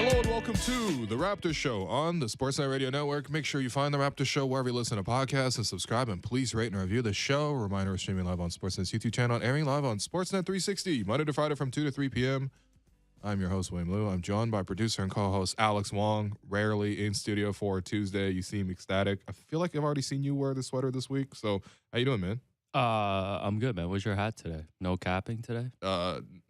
Hello and welcome to the Raptors Show on the Sportsnet Radio Network. Make sure you find the Raptors Show wherever you listen to podcasts and subscribe, and please rate and review the show. Reminder, we're streaming live on Sportsnet's YouTube channel, airing live on Sportsnet 360, Monday to Friday from 2 to 3 p.m. I'm your host, William Liu. I'm joined by producer and co-host Alex Wong, rarely in studio for Tuesday. You seem ecstatic. I feel like I've already seen you wear the sweater this week, so how you doing, man? I'm good, man. What's your hat today? No capping today?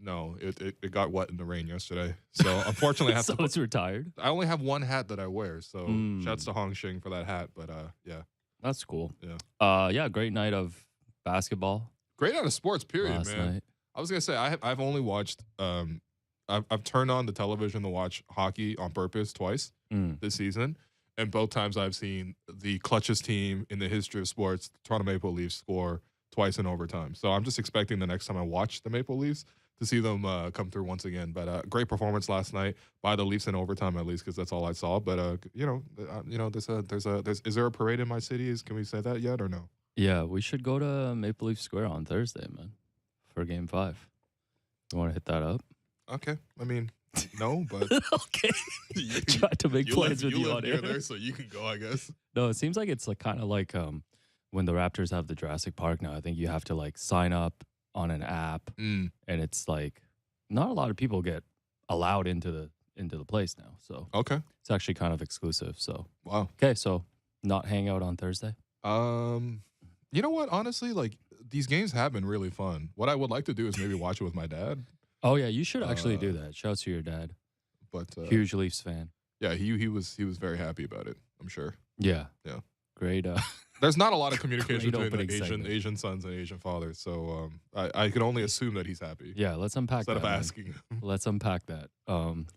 No, it got wet in the rain yesterday. So unfortunately I have so to it's retired? I only have one hat that I wear, so shouts to Hong Shing for that hat, but yeah. That's cool. Yeah. Yeah, great night of basketball. Great out of sports, period, last man. night. I was gonna say I've only watched I've turned on the television to watch hockey on purpose twice this season, and both times I've seen the clutchest team in the history of sports, the Toronto Maple Leafs, score twice in overtime. So I'm just expecting the next time I watch the Maple Leafs to see them come through once again. But great performance last night by the Leafs in overtime, at least, because that's all I saw. But is there a parade in my city? Can we say that yet or no? Yeah, we should go to Maple Leaf Square on Thursday, man, for Game 5. You want to hit that up? Okay, I mean, no, but okay. Try to make plans with you on near air. there, so you can go, I guess. No, it seems like it's like kind of like when the Raptors have the Jurassic Park now. I think you have to like sign up on an app, and it's like not a lot of people get allowed into the place now. So Okay, it's actually kind of exclusive. So wow. okay, so not hang out on Thursday. You know what? Honestly, like these games have been really fun. What I would like to do is maybe watch it with my dad. Oh yeah, you should actually do that. Shout out to your dad. But Huge Leafs fan. yeah, he was very happy about it, I'm sure. Yeah. Yeah. Great. There's not a lot of communication Great between opening segment. Asian sons and Asian fathers, so I can only assume that he's happy. Yeah, let's unpack Instead that. of man. asking. Let's unpack that.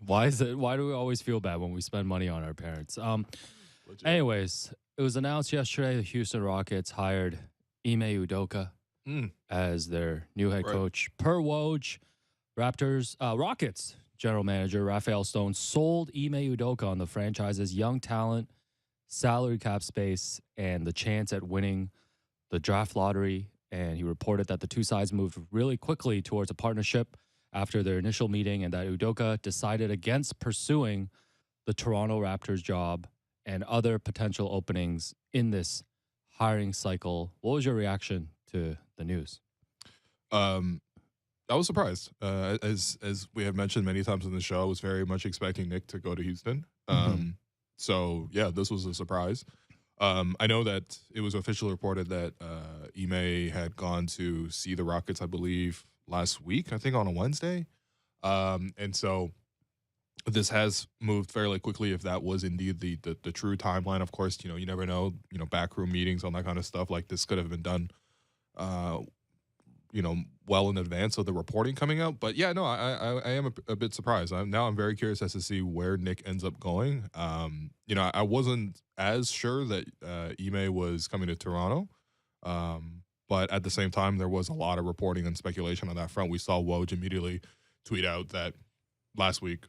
Why do we always feel bad when we spend money on our parents? Legit. Anyways, it was announced yesterday the Houston Rockets hired Ime Udoka as their new head coach. Per Woj, Rockets general manager Raphael Stone sold Ime Udoka on the franchise's young talent, salary cap space, and the chance at winning the draft lottery. And he reported that the two sides moved really quickly towards a partnership after their initial meeting, and that Udoka decided against pursuing the Toronto Raptors job and other potential openings in this hiring cycle. What was your reaction to the news? I was surprised. As we have mentioned many times in the show, I was very much expecting Nick to go to Houston. So yeah, this was a surprise. I know that it was officially reported that Ime had gone to see the Rockets, I believe, last week, I think on a Wednesday. And so this has moved fairly quickly if that was indeed the true timeline. Of course, you never know, backroom meetings, all that kind of stuff. Like this could have been done well in advance of the reporting coming out. But yeah, no, I am a bit surprised. I'm very curious as to see where Nick ends up going. I wasn't as sure that Ime was coming to Toronto. But at the same time, there was a lot of reporting and speculation on that front. We saw Woj immediately tweet out that last week,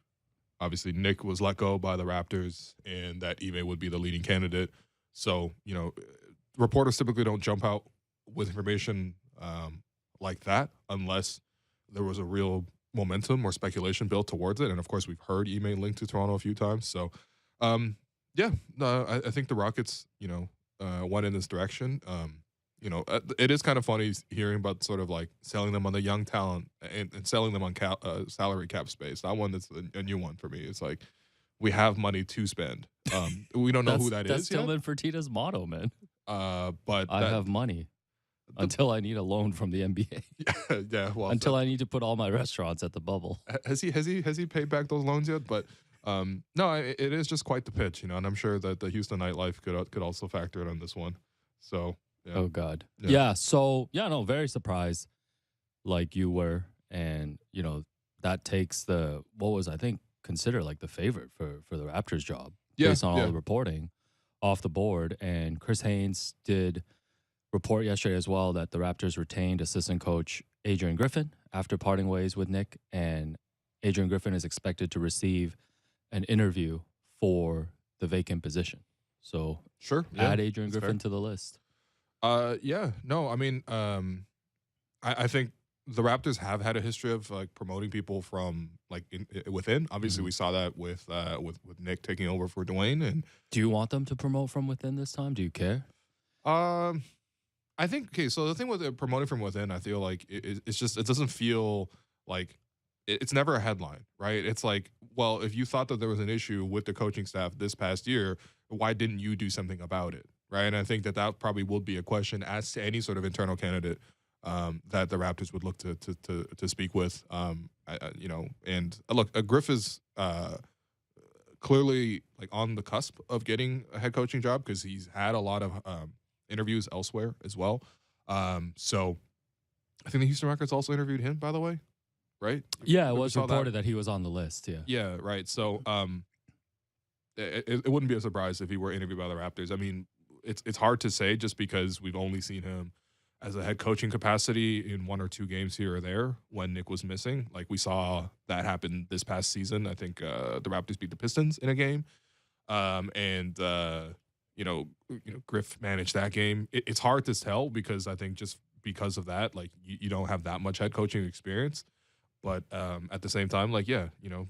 obviously, Nick was let go by the Raptors and that Ime would be the leading candidate. So, reporters typically don't jump out with information like that unless there was a real momentum or speculation built towards it. And of course, we've heard Ime linked to Toronto a few times. So, I think the Rockets, went in this direction. It is kind of funny hearing about sort of like selling them on the young talent and selling them on salary cap space. That one that's a new one for me. It's like we have money to spend. We don't know who that is. That's Tillman Fertitta's motto, man. But I have money. Until I need a loan from the NBA. Yeah. Well, until I need to put all my restaurants at the bubble. Has he paid back those loans yet? But no, it is just quite the pitch, and I'm sure that the Houston nightlife could also factor in on this one. So yeah. Oh God. Yeah. So no, very surprised, like you were, and that takes what was I think considered like the favorite for the Raptors job based on all the reporting off the board. And Chris Haynes did report yesterday as well that the Raptors retained assistant coach Adrian Griffin after parting ways with Nick, and Adrian Griffin is expected to receive an interview for the vacant position. So add Adrian Griffin to the list. No, I mean, I think the Raptors have had a history of like promoting people from like within. Obviously, we saw that with Nick taking over for Dwayne. And do you want them to promote from within this time? Do you care? I think okay. So the thing with promoting from within, I feel like it's just it doesn't feel like it's never a headline, right? It's like, well, if you thought that there was an issue with the coaching staff this past year, why didn't you do something about it, right? And I think that probably would be a question asked to any sort of internal candidate that the Raptors would look to speak with. You know, and look, Griff is clearly like on the cusp of getting a head coaching job because he's had a lot of interviews elsewhere as well. So I think the Houston Rockets also interviewed him, by the way, right? Yeah, it was reported that he was on the list. Yeah. Yeah, right. So it wouldn't be a surprise if he were interviewed by the Raptors. I mean, it's hard to say just because we've only seen him as a head coaching capacity in one or two games here or there when Nick was missing. Like we saw that happen this past season. I think the Raptors beat the Pistons in a game. You know, Griff managed that game. It's hard to tell because I think just because of that, like you don't have that much head coaching experience. But at the same time, like, yeah, you know,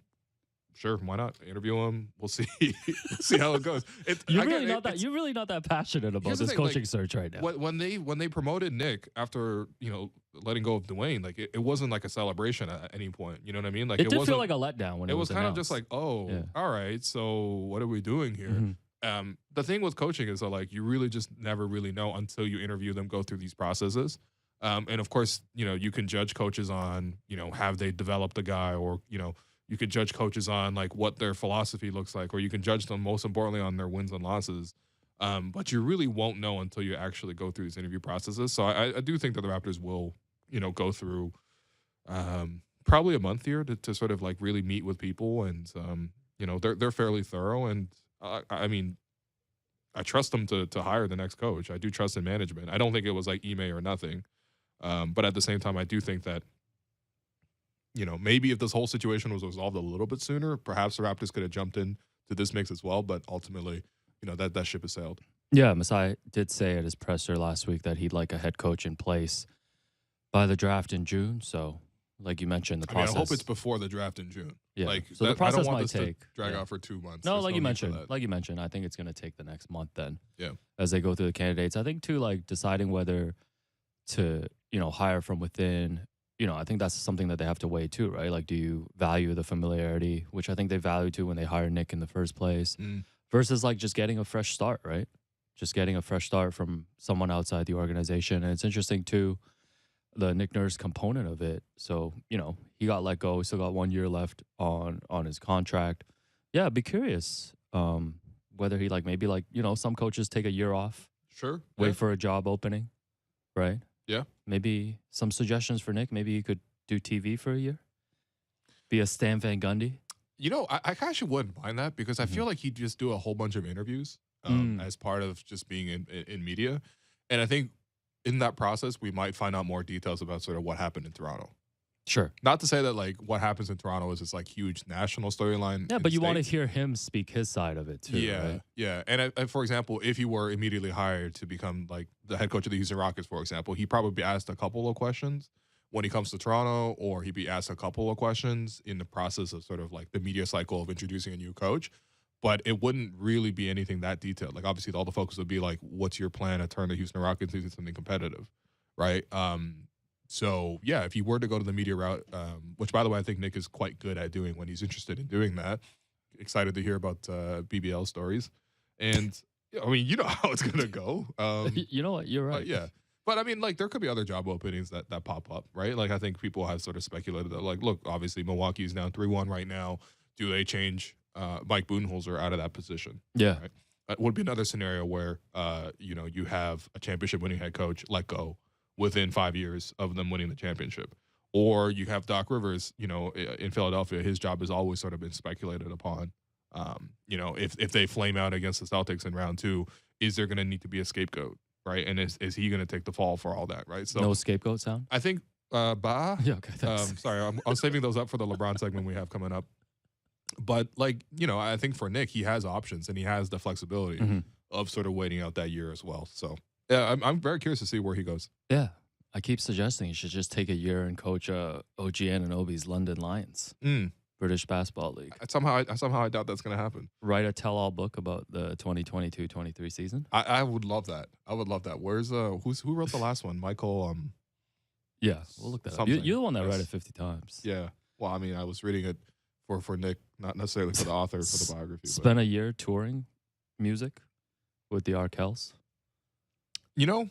sure, why not interview him? We'll see. We'll see how it goes. You're really not that passionate about this coaching search right now. When they promoted Nick after, you know, letting go of Dwayne, like it wasn't like a celebration at any point. You know what I mean? Like it did feel like a letdown when it was kind announced. of just like, oh, yeah. All right, so what are we doing here? Mm-hmm. The thing with coaching is that like you really just never really know until you interview them, go through these processes. And of course, you know, you can judge coaches on, you know, have they developed a guy, or, you know, you could judge coaches on like what their philosophy looks like, or you can judge them most importantly on their wins and losses. But you really won't know until you actually go through these interview processes. So I do think that the Raptors will, you know, go through probably a month here to sort of like really meet with people. And, you know, they're fairly thorough. And I mean, I trust them to hire the next coach. I do trust in management. I don't think it was like Ime or nothing. But at the same time, I do think that, you know, maybe if this whole situation was resolved a little bit sooner, perhaps the Raptors could have jumped in to this mix as well. But ultimately, you know, that ship has sailed. Yeah, Masai did say at his presser last week that he'd like a head coach in place by the draft in June. So, like you mentioned, the process. I hope it's before the draft in June. Yeah. Like, so the process I don't want might this take to drag out for 2 months. No, like you mentioned, I think it's going to take the next month then. Yeah. As they go through the candidates, I think too, like deciding whether to, you know, hire from within. You know, I think that's something that they have to weigh too, right? Like, do you value the familiarity, which I think they value too when they hire Nick in the first place, versus like just getting a fresh start, right? Just getting a fresh start from someone outside the organization. And it's interesting too, the Nick Nurse component of it. So, you know, he got let go, still got 1 year left on his contract. Yeah, I'd be curious whether he like maybe like, you know, some coaches take a year off. Sure. Wait for a job opening, right? Yeah. Maybe some suggestions for Nick. Maybe he could do TV for a year. Be a Stan Van Gundy. You know, I actually wouldn't mind that because I feel like he'd just do a whole bunch of interviews as part of just being in media. And I think in that process, we might find out more details about sort of what happened in Toronto. Sure. Not to say that like what happens in Toronto is this like huge national storyline. Yeah, but you want to hear him speak his side of it too. Yeah, right? yeah. And for example, if he were immediately hired to become like the head coach of the Houston Rockets, for example, he'd probably be asked a couple of questions when he comes to Toronto, or he'd be asked a couple of questions in the process of sort of like the media cycle of introducing a new coach. But it wouldn't really be anything that detailed. Like obviously, all the focus would be like, what's your plan to turn the Houston Rockets into something competitive, right? So, yeah, if you were to go to the media route, which, by the way, I think Nick is quite good at doing when he's interested in doing that. Excited to hear about BBL stories. And, I mean, you know how it's going to go. You know what? You're right. Yeah. But, I mean, like, there could be other job openings that pop up, right? Like, I think people have sort of speculated that, like, look, obviously, Milwaukee's down 3-1 right now. Do they change Mike Budenholzer out of that position? Yeah. Right? It would be another scenario where, you know, you have a championship-winning head coach let go within 5 years of them winning the championship. Or you have Doc Rivers, you know, in Philadelphia, his job has always sort of been speculated upon. You know, if they flame out against the Celtics in round 2, is there going to need to be a scapegoat, right? And is he going to take the fall for all that, right? So no scapegoat sound? I think, Yeah, okay, thanks. sorry, I'm saving those up for the LeBron segment we have coming up. But, like, you know, I think for Nick, he has options and he has the flexibility of sort of waiting out that year as well. So, yeah, I'm very curious to see where he goes. Yeah. I keep suggesting you should just take a year and coach OG Anunoby's London Lions, British Basketball League. Somehow I doubt that's going to happen. Write a tell-all book about the 2022-23 season. I would love that. I would love that. Where's who wrote the last one? Michael. Yeah, we'll look that up. You're the one that read it 50 times. Yeah. Well, I mean, I was reading it for Nick, not necessarily for the author, for the biography. Spent a year touring music with the Arkells. You know,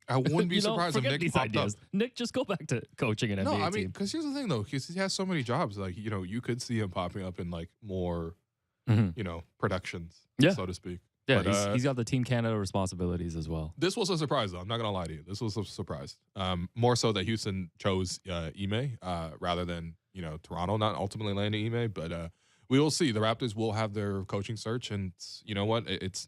I wouldn't be surprised if Nick these popped ideas. up. Nick, just go back to coaching an NBA team. No, I mean, because here's the thing, though. He has so many jobs. Like, you know, you could see him popping up in, like, more, you know, productions, so to speak. Yeah, but, he's got the Team Canada responsibilities as well. This was a surprise, though. I'm not going to lie to you. This was a surprise. More so that Houston chose Ime rather than, you know, Toronto not ultimately landing Ime. But we will see. The Raptors will have their coaching search. And you know what? It's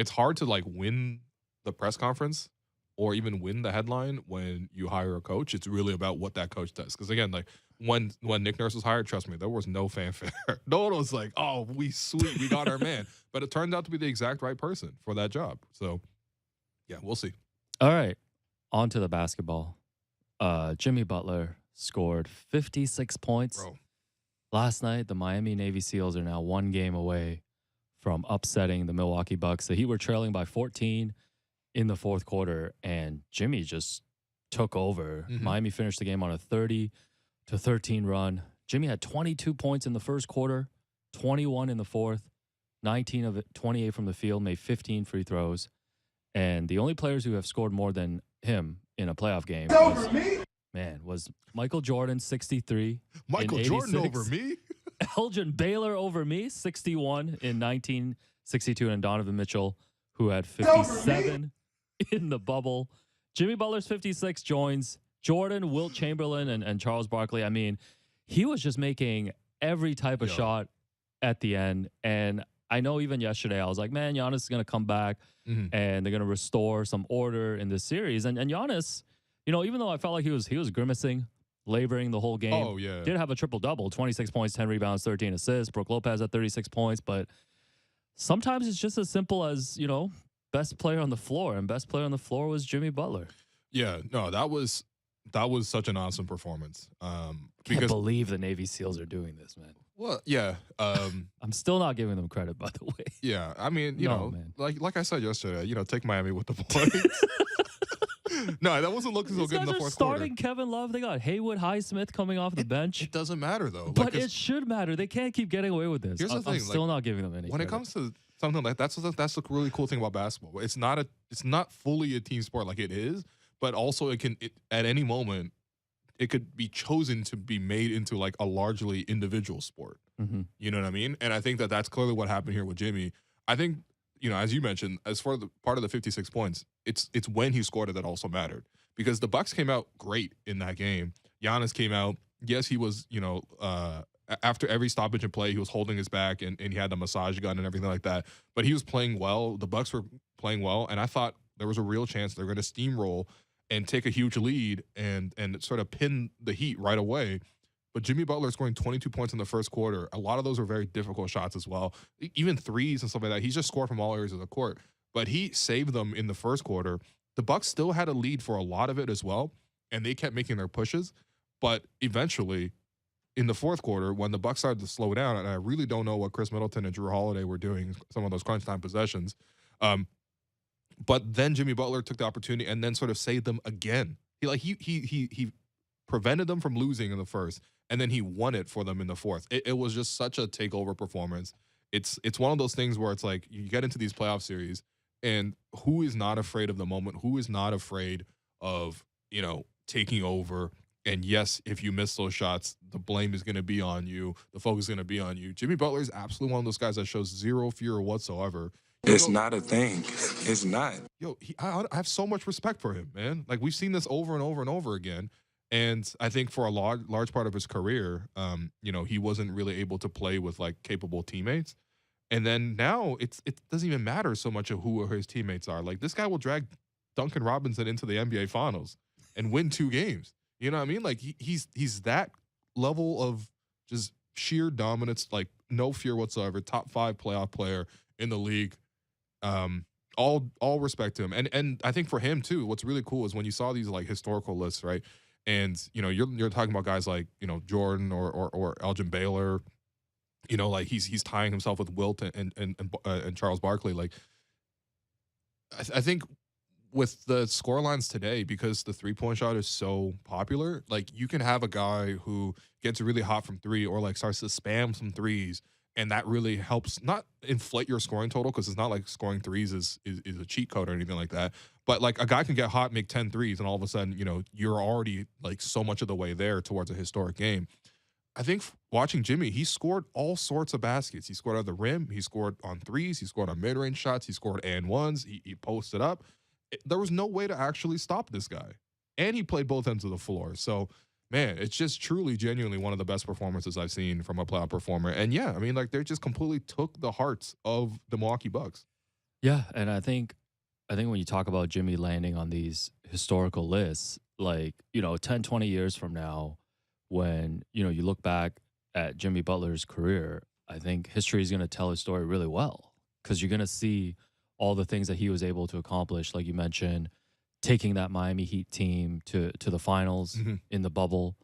hard to, like, win the press conference or even win the headline when you hire a coach. It's really about what that coach does. Because, again, like, when Nick Nurse was hired, trust me, there was no fanfare. No one was like, oh, we got our man. But it turned out to be the exact right person for that job. So, yeah, we'll see. All right, on to the basketball. Jimmy Butler scored 56 points. Bro. Last night, the Miami Navy SEALs are now one game away from upsetting the Milwaukee Bucks. The Heat were trailing by 14 in the fourth quarter, and Jimmy just took over. Miami finished the game on a 30-13 run. Jimmy had 22 points in the first quarter, 21 in the fourth, 19 of it, 28 from the field, made 15 free throws. And the only players who have scored more than him in a playoff game was Michael Jordan, 63. Michael Jordan over me? Elgin Baylor over me, 61 in 1962. And Donovan Mitchell, who had 57 in the bubble. Jimmy Butler's 56 joins Jordan, Wilt Chamberlain, and Charles Barkley. I mean, he was just making every type of shot at the end. And I know even yesterday I was like, man, Giannis is going to come back and they're going to restore some order in this series. And Giannis, you know, even though I felt like he was grimacing, laboring the whole game, did have a triple-double, 26 points, 10 rebounds, 13 assists. Brook Lopez had 36 points. But sometimes it's just as simple as, you know, best player on the floor. And best player on the floor was Jimmy Butler. Yeah, no, that was such an awesome performance. Can't believe the Navy SEALs are doing this, man. Well, yeah. I'm still not giving them credit, by the way. Yeah, I mean, you know, man. like I said yesterday, you know, take Miami with the points. No, that wasn't looking so good in the fourth quarter. Starting Kevin Love. They got Haywood Highsmith coming off the bench. It doesn't matter, though. But it should matter. They can't keep getting away with this. Here's the thing. I'm still not giving them any when credit. It comes to something like that's the really cool thing about basketball. It's not fully a team sport like it is, but also at any moment it could be chosen to be made into like a largely individual sport. You know what I mean? And I think that's clearly what happened here with Jimmy. I think, you know, as you mentioned, as for the part of the 56 points, it's when he scored it that also mattered, because the Bucks came out great in that game. Giannis came out. Yes, he was, you know, after every stoppage and play, he was holding his back and he had the massage gun and everything like that. But he was playing well. The Bucks were playing well, and I thought there was a real chance they're going to steamroll and take a huge lead and sort of pin the Heat right away. But Jimmy Butler scoring 22 points in the first quarter. A lot of those were very difficult shots as well. Even threes and stuff like that. He's just scored from all areas of the court. But he saved them in the first quarter. The Bucks still had a lead for a lot of it as well, and they kept making their pushes. But eventually, in the fourth quarter, when the Bucks started to slow down, and I really don't know what Chris Middleton and Drew Holiday were doing some of those crunch time possessions, but then Jimmy Butler took the opportunity and then sort of saved them again. He prevented them from losing in the first, and then he won it for them in the fourth. It was just such a takeover performance. It's one of those things where it's like you get into these playoff series, and who is not afraid of the moment? Who is not afraid of, you know, taking over? And yes, if you miss those shots, the blame is going to be on you. The focus is going to be on you. Jimmy Butler is absolutely one of those guys that shows zero fear whatsoever. It's not a thing. It's not. Yo, I have so much respect for him, man. Like, we've seen this over and over and over again. And I think for a large part of his career, you know, he wasn't really able to play with, like, capable teammates. And then now it doesn't even matter so much of who his teammates are. Like, this guy will drag Duncan Robinson into the NBA Finals and win 2 games. You know what I mean? Like, he's that level of just sheer dominance, like no fear whatsoever, top 5 playoff player in the league. all respect to him. And I think for him too, what's really cool is when you saw these like historical lists, right? And you're talking about guys like Jordan or Elgin Baylor, like he's tying himself with Wilt and Charles Barkley. Like I think with the score lines today, because the 3-point shot is so popular, like you can have a guy who gets really hot from three or like starts to spam some threes, and that really helps not inflate your scoring total, because it's not like scoring threes is a cheat code or anything like that. But like a guy can get hot, make 10 threes, and all of a sudden, you're already like so much of the way there towards a historic game. I think watching Jimmy, he scored all sorts of baskets. He scored at the rim. He scored on threes. He scored on mid-range shots. He scored and ones. He posted up. There was no way to actually stop this guy. And he played both ends of the floor. So, man, it's just truly, genuinely one of the best performances I've seen from a playoff performer. And yeah, I mean, like they just completely took the hearts of the Milwaukee Bucks. Yeah, and I think when you talk about Jimmy landing on these historical lists, like, 10, 20 years from now, when, you look back at Jimmy Butler's career, I think history is going to tell his story really well, because you're going to see all the things that he was able to accomplish, like you mentioned, taking that Miami Heat team to the finals in the bubble.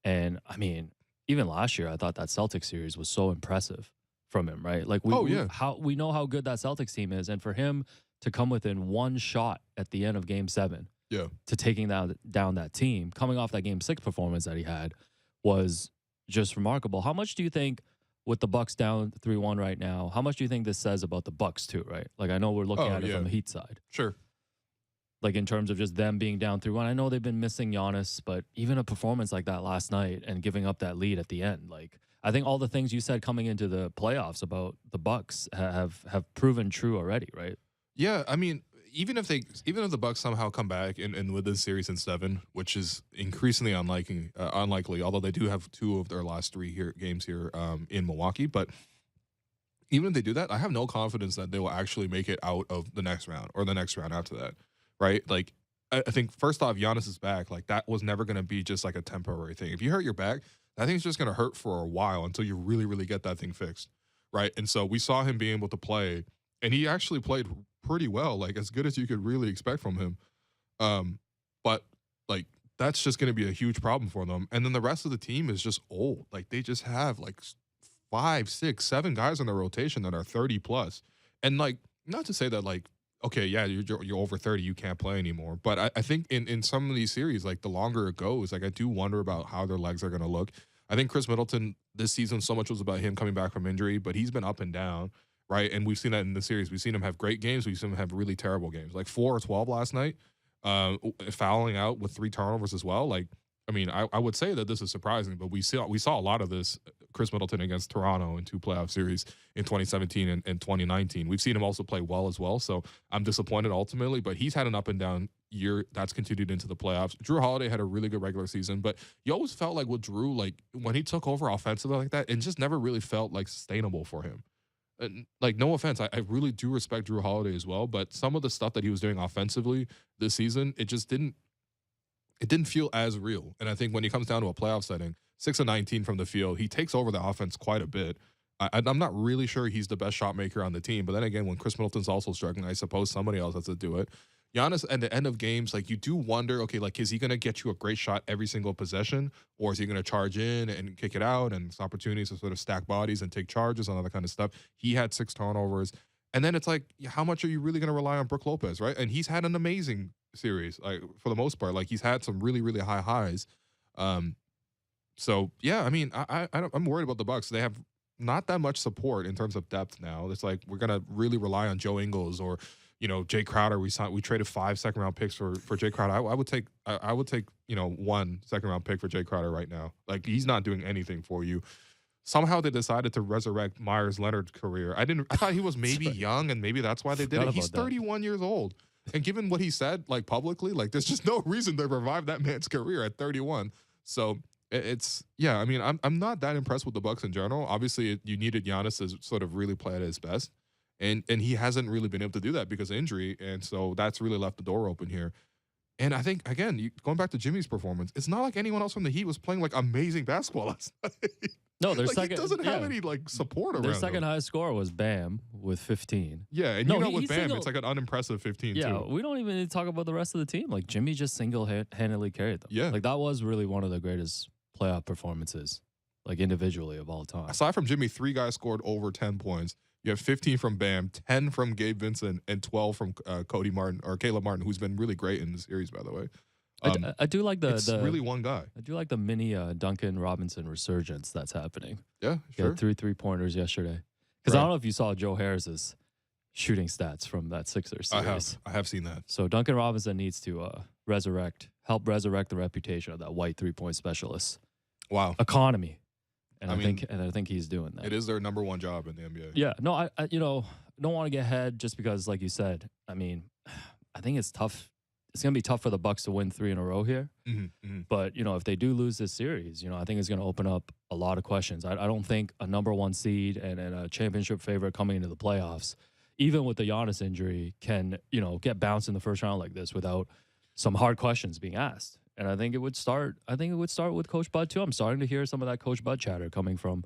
And I mean, even last year, I thought that Celtics series was so impressive from him, right? Like we know how good that Celtics team is, and for him to come within one shot at the end of Game 7, to taking down that team, coming off that Game 6 performance that he had, was just remarkable. How much do you think, with the Bucks down 3-1 right now, how much do you think this says about the Bucks too, right? Like, I know we're looking at it from the Heat side. Sure. Like, in terms of just them being down 3-1. I know they've been missing Giannis, but even a performance like that last night and giving up that lead at the end, like, I think all the things you said coming into the playoffs about the Bucks have proven true already, right? Yeah, I mean, even if the Bucks somehow come back and win this series in 7, which is increasingly unlikely, although they do have 2 of their last 3 games here in Milwaukee. But even if they do that, I have no confidence that they will actually make it out of the next round or the next round after that, right? Like, I think first off, Giannis is back. Like, that was never going to be just like a temporary thing. If you hurt your back, that thing's just going to hurt for a while until you really, really get that thing fixed, right? And so we saw him being able to play, and he actually played pretty well, like as good as you could really expect from him. But like that's just going to be a huge problem for them. And then the rest of the team is just old. Like they just have like 5, 6, 7 guys in the rotation that are 30 plus. And like, not to say that like, okay, yeah, you're over 30, you can't play anymore. But I think in some of these series, like the longer it goes, like I do wonder about how their legs are going to look. I think Chris Middleton this season, so much was about him coming back from injury, but he's been up and down. Right, and we've seen that in the series. We've seen him have great games. We've seen him have really terrible games, like 4 or 12 last night, fouling out with 3 turnovers as well. Like, I mean, I would say that this is surprising, but we saw a lot of this. Chris Middleton against Toronto in 2 playoff series in 2017 and 2019. We've seen him also play well as well. So I'm disappointed ultimately, but he's had an up and down year that's continued into the playoffs. Jrue Holiday had a really good regular season, but you always felt like with Jrue, like when he took over offensively like that, it just never really felt like sustainable for him. Like, no offense, I really do respect Jrue Holiday as well, but some of the stuff that he was doing offensively this season, it just didn't feel as real. And I think when he comes down to a playoff setting, 6 of 19 from the field, he takes over the offense quite a bit. I'm not really sure he's the best shot maker on the team, but then again, when Chris Middleton's also struggling, I suppose somebody else has to do it. Giannis, at the end of games, like you do wonder, okay, like is he going to get you a great shot every single possession, or is he going to charge in and kick it out, and it's opportunities to sort of stack bodies and take charges and all that kind of stuff. He had 6 turnovers, and then it's like, how much are you really going to rely on Brook Lopez, right? And he's had an amazing series, like for the most part. Like he's had some really, really high highs. So yeah, I mean, I'm worried about the Bucks. They have not that much support in terms of depth now. It's like we're gonna really rely on Joe Ingles or Jay Crowder. We traded 5 second-round picks for Jay Crowder. I would take 1 second-round pick for Jay Crowder right now. Like he's not doing anything for you. Somehow they decided to resurrect Myers Leonard's career. I thought he was maybe young, and maybe that's why they did it. He's 31 years old, and given what he said like publicly, like there's just no reason to revive that man's career at 31. So I mean, I'm not that impressed with the Bucks in general. Obviously, you needed Giannis to sort of really play at his best. And he hasn't really been able to do that because of injury, and so that's really left the door open here. And I think, again, going back to Jimmy's performance, it's not like anyone else from the Heat was playing like amazing basketball last night. No, their like, second he doesn't have any like support around Their second him. highest score was Bam with 15. Yeah, and No, with he Bam, single- it's like an unimpressive 15 Yeah, too. we don't even need to talk about the rest of the team. Like Jimmy just single-handedly carried them. Yeah. Like that was really one of the greatest playoff performances, like individually of all time. Aside from Jimmy, 3 guys scored over 10 points. You have 15 from Bam, 10 from Gabe Vincent, and 12 from Cody Martin or Caleb Martin, who's been really great in the series, by the way. I do like it's really one guy. I do like the mini Duncan Robinson resurgence that's happening. Yeah, He sure. had 3 3-pointers yesterday. Because I don't know if you saw Joe Harris's shooting stats from that Sixers series. I have seen that. So Duncan Robinson needs to help resurrect the reputation of that white 3-point specialist Wow. economy. And I I mean, think he's doing that. It is their number one job in the NBA. Yeah, no, I don't want to get ahead just because, like you said, I mean, I think it's tough. It's gonna be tough for the Bucks to win 3 in a row here. But if they do lose this series, I think it's gonna open up a lot of questions. I don't think a number 1 seed and a championship favorite coming into the playoffs, even with the Giannis injury, can get bounced in the first round like this without some hard questions being asked. And I think it would start. With Coach Bud too. I'm starting to hear some of that Coach Bud chatter coming from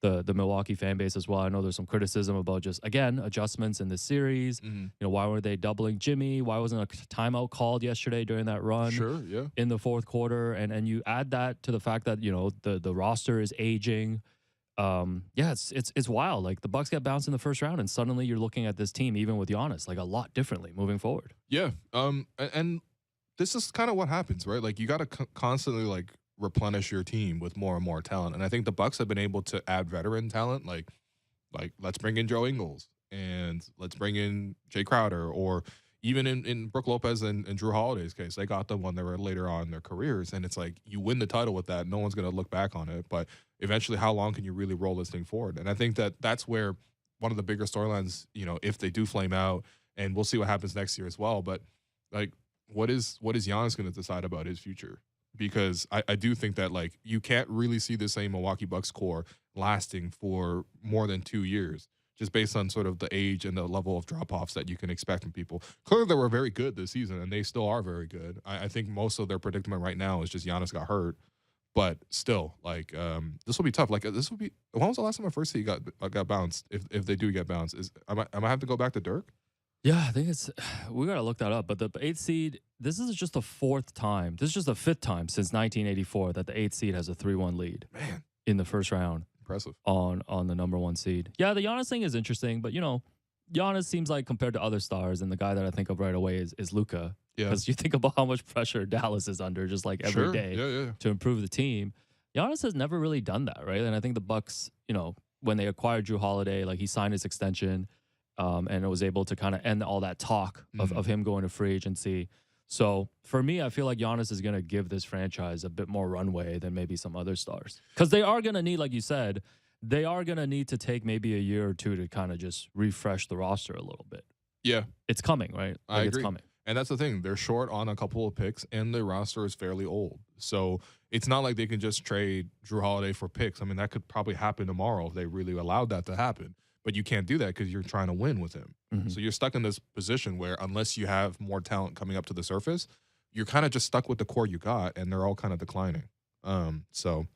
the Milwaukee fan base as well. I know there's some criticism about just, again, adjustments in this series. Why were they doubling Jimmy? Why wasn't a timeout called yesterday during that run? Sure, yeah. In the fourth quarter, and you add that to the fact that the roster is aging. It's wild. Like the Bucks get bounced in the first round, and suddenly you're looking at this team, even with Giannis, like a lot differently moving forward. Yeah. And this is kind of what happens, right? Like you got to constantly like replenish your team with more and more talent. And I think the Bucks have been able to add veteran talent, like let's bring in Joe Ingles and let's bring in Jay Crowder, or even in Brook Lopez and Drew Holiday's case, they got them when they were later on in their careers. And it's like you win the title with that. No one's going to look back on it. But eventually, how long can you really roll this thing forward? And I think that's where one of the bigger storylines, if they do flame out, and we'll see what happens next year as well. But like, what is Giannis going to decide about his future? Because I do think that like you can't really see the same Milwaukee Bucks core lasting for more than 2 years, just based on sort of the age and the level of drop-offs that you can expect from people. Clearly, they were very good this season, and they still are very good. I think most of their predicament right now is just Giannis got hurt. But still, like, this will be tough. Like, this will be – when was the last time a first seed got bounced, if they do get bounced? Am I have to go back to Dirk? Yeah, I think we got to look that up. But the 8th seed, this is just the 4th time. This is just the 5th time since 1984 that the 8th seed has a 3-1 lead. Man. In the first round. Impressive. On the number 1 seed. Yeah, the Giannis thing is interesting, but Giannis seems like compared to other stars, and the guy that I think of right away is Luka. Yeah. Because you think about how much pressure Dallas is under just like every day to improve the team. Giannis has never really done that, right? And I think the Bucks, when they acquired Drew Holiday, like he signed his extension, and it was able to kind of end all that talk of him going to free agency. So for me, I feel like Giannis is going to give this franchise a bit more runway than maybe some other stars. Because they are going to need, like you said, they are going to need to take maybe a year or two to kind of just refresh the roster a little bit. Yeah. It's coming, right? Like I agree. It's coming. And that's the thing. They're short on a couple of picks, and the roster is fairly old. So it's not like they can just trade Drew Holiday for picks. I mean, that could probably happen tomorrow if they really allowed that to happen. But you can't do that because you're trying to win with him. So you're stuck in this position where unless you have more talent coming up to the surface, you're kind of just stuck with the core you got, and they're all kind of declining. So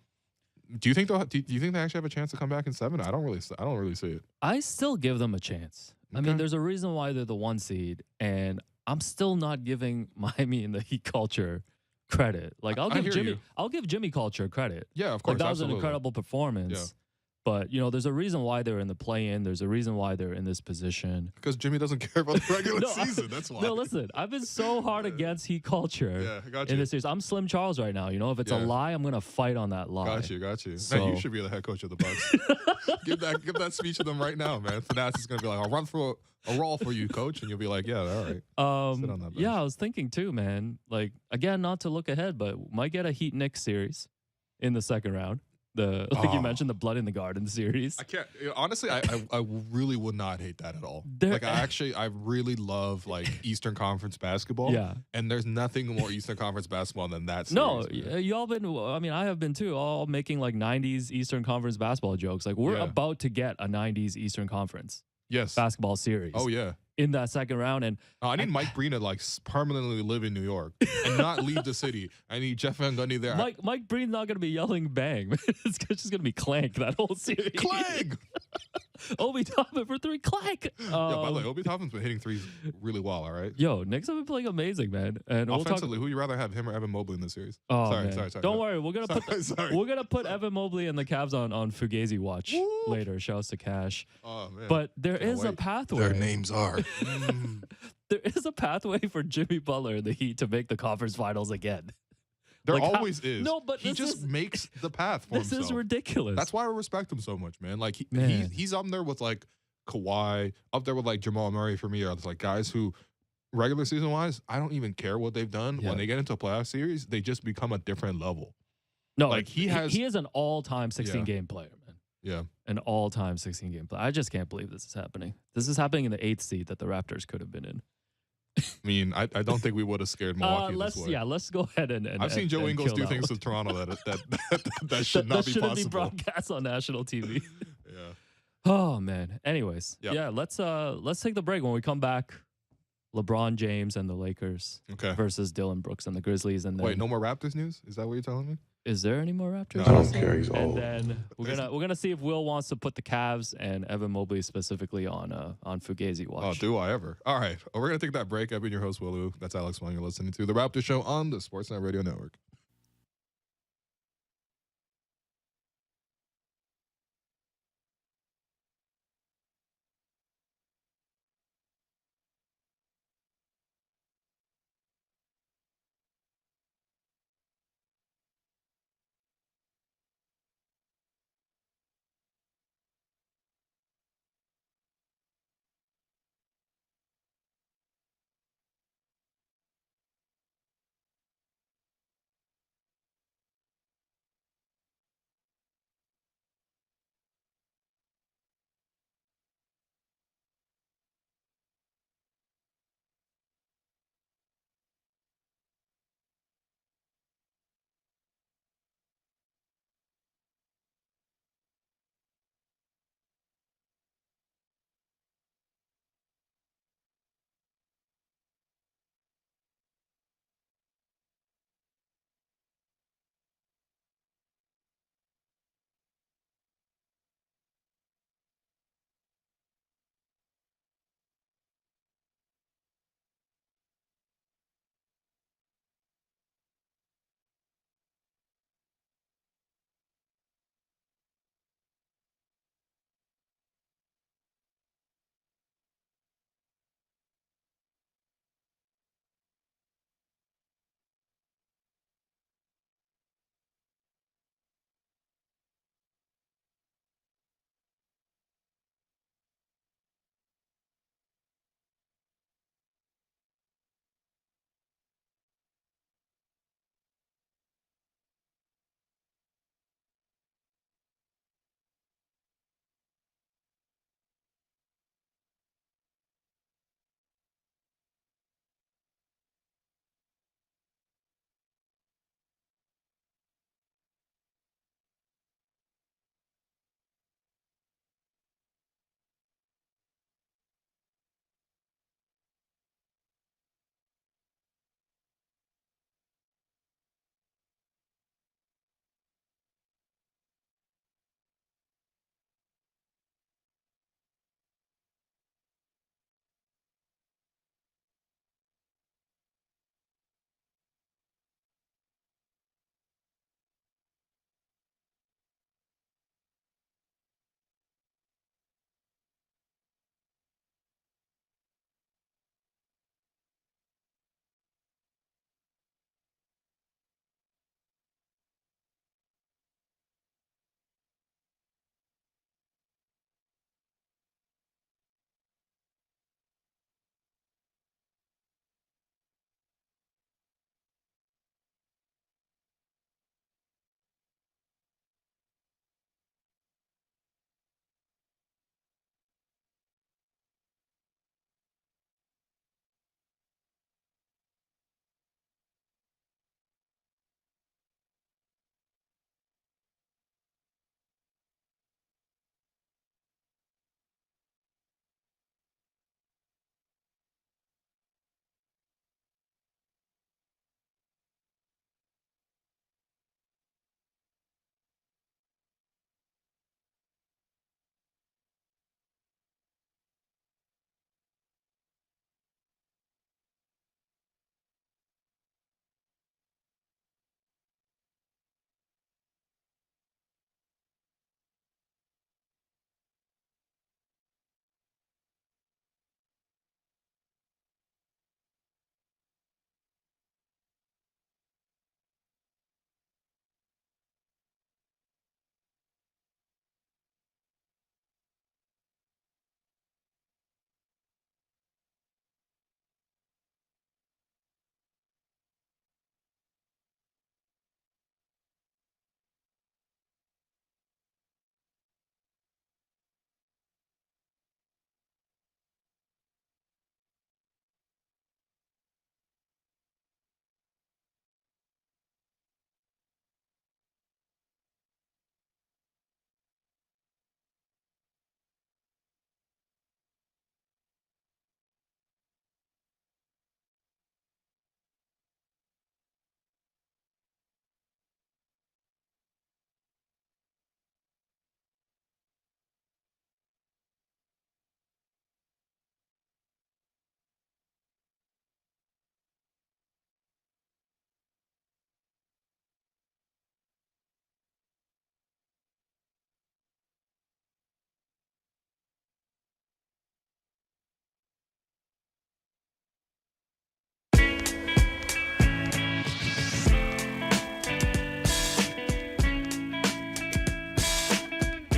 do you think they actually have a chance to come back in 7? I don't really see it. I still give them a chance. Okay. I mean, there's a reason why they're the 1 seed, and I'm still not giving Miami and the Heat culture credit. Like I'll give Jimmy culture credit. Yeah, of course. Like that absolutely. was an incredible performance. Yeah. But, there's a reason why they're in the play-in. There's a reason why they're in this position. Because Jimmy doesn't care about the regular season. That's why. No, listen. I've been so hard against Heat culture. Yeah, I got you. In this series. I'm Slim Charles right now. If it's a lie, I'm going to fight on that lie. Got you. So, man, you should be the head coach of the Bucks. give that speech to them right now, man. Finance is going to be like, I'll run through a roll for you, coach. And you'll be like, yeah, all right. Sit on that bench. Yeah, I was thinking too, man. Like, again, not to look ahead, but might get a Heat Knicks series in the second round. You mentioned, the Blood in the Garden series. I can't honestly. I really would not hate that at all. I really love like Eastern Conference basketball. Yeah, and there's nothing more Eastern Conference basketball than that. Series, no, y'all been. I mean, I have been too. All making like '90s Eastern Conference basketball jokes. Like we're about to get a '90s Eastern Conference. Yes. Basketball series. Oh yeah. in that second round. And I need Mike Breen to like permanently live in New York and not leave the city. I need Jeff Van Gundy there. Mike Breen's not going to be yelling bang. It's just going to be clank that whole series. Clank! Obi Toppin for 3, clank. Yeah, by the way, Obi Toppin's been hitting threes really well, all right? Yo, Knicks have been playing amazing, man. And offensively, who would you rather have, him or Evan Mobley in this series? Oh, sorry. Don't worry, we're gonna put Evan Mobley and the Cavs on Fugazi watch later. Shouts to Cash. Oh man. But there is a pathway. Their names are. There is a pathway for Jimmy Butler and the Heat to make the conference finals again. There always is. No, but he just makes the path for himself. This is ridiculous. That's why I respect him so much, man. Like he's up there with like Kawhi, up there with like Jamal Murray for me, are like guys who regular season wise, I don't even care what they've done. Yeah. When they get into a playoff series, they just become a different level. No, like he is an all-time 16-game player, man. Yeah. An all-time 16-game player. I just can't believe this is happening. This is happening in the 8th seed that the Raptors could have been in. I mean, I don't think we would have scared Milwaukee this way. Yeah, let's go ahead and I've seen Joe Ingles do things to Toronto that should not be possible. Shouldn't be broadcast on national TV. Yeah. Oh man. Anyways, yeah, let's take the break. When we come back, LeBron James and the Lakers versus Dylan Brooks and the Grizzlies. And then, wait, no more Raptors news? Is that what you're telling me? Is there any more Raptors? No, I don't care. He's old. And then we're gonna see if Will wants to put the Cavs and Evan Mobley specifically on Fugazi watch. Oh, do I ever? All right, we're gonna take that break. I've been your host Willu. That's Alex Wong. You're listening to the Raptors Show on the Sportsnet Radio Network.